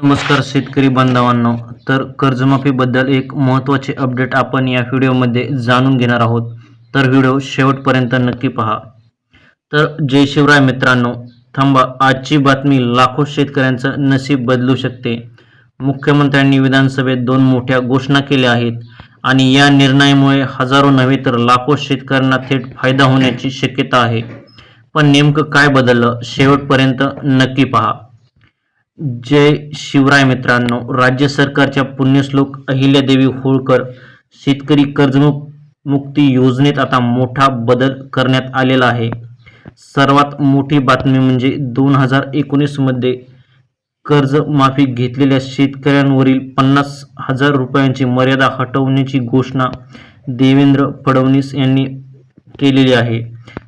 नमस्कार शेतकरी बांधवांनो, तर कर्जमाफीबद्दल एक महत्त्वाचे अपडेट आपण या व्हिडिओमध्ये जाणून घेणार आहोत. तर व्हिडिओ शेवटपर्यंत नक्की पहा. तर जय शिवराय मित्रांनो, थांबा, आजची बातमी लाखो शेतकऱ्यांचं नशीब बदलू शकते. मुख्यमंत्र्यांनी विधानसभेत 2 मोठ्या घोषणा केल्या आहेत आणि या निर्णयामुळे हजारो नव्हे तर लाखो शेतकऱ्यांना थेट फायदा होण्याची शक्यता आहे. पण नेमकं काय बदललं? शेवटपर्यंत नक्की पहा. जय शिवराय मित्रांनो, राज्य सरकारच्या पुण्यश्लोक अहिल्यादेवी होळकर शेतकरी कर्जमुक्ती योजनेत आता मोठा बदल करण्यात आलेला आहे. सर्वात मोठी बातमी म्हणजे 2019 मध्ये कर्जमाफी घेतलेल्या शेतकऱ्यांवरील 50,000 रुपयांची मर्यादा हटवण्याची घोषणा देवेंद्र फडणवीस यांनी केलेली आहे.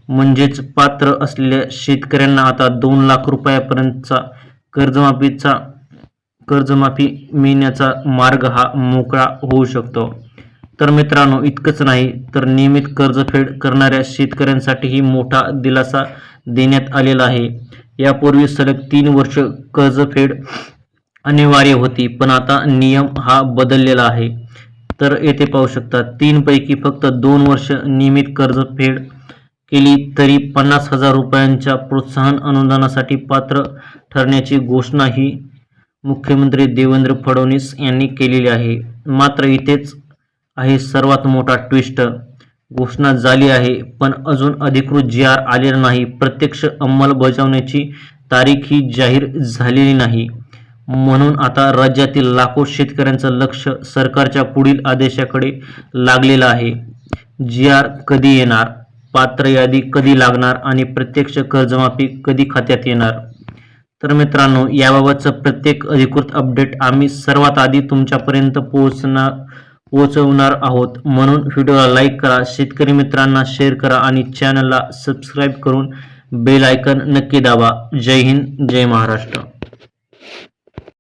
म्हणजेच पात्र असलेल्या शेतकऱ्यांना आता 2 लाख रुपयांपर्यंतचा कर्जमाफी मिळण्याचा मार्ग हा मोकळा होऊ शकतो. तर मित्रांनो, इतकंच नाही तर नियमित कर्जफेड करणाऱ्या शेतकऱ्यांसाठीही मोठा दिलासा देण्यात आलेला आहे. यापूर्वी सलग 3 वर्ष कर्जफेड अनिवार्य होती, पण आता नियम हा बदललेला आहे. तर येथे पाहू शकता, 3 पैकी फक्त 2 वर्ष नियमित कर्जफेड केली तरी 50,000 रुपयांच्या प्रोत्साहन अनुदानासाठी पात्र ठरण्याची घोषणा ही मुख्यमंत्री देवेंद्र फडणवीस यांनी केलेली आहे. मात्र इथेच आहे सर्वात मोठा ट्विस्ट. घोषणा झाली आहे, पण अजून अधिकृत जी.आर आलेला नाही. प्रत्यक्ष अंमलबजावणीची तारीख ही जाहीर झालेली नाही. म्हणून आता राज्यातील लाखो शेतकऱ्यांचं लक्ष सरकारच्या पुढील आदेशाकडे लागलेलं आहे. जी.आर कधी येणार, पात्र यादी कधी लागणार आणि प्रत्यक्ष कर्जमाफी कधी खात्यात येणार? तर मित्रांनो, याबाबतचं प्रत्येक अधिकृत अपडेट आम्ही सर्वात आधी तुमच्यापर्यंत पोहोचवणार आहोत. म्हणून व्हिडिओला लाईक करा, शेतकरी मित्रांना शेअर करा आणि चॅनलला सबस्क्राईब करून बेल आयकॉन नक्की दाबा. जय हिंद, जय महाराष्ट्र.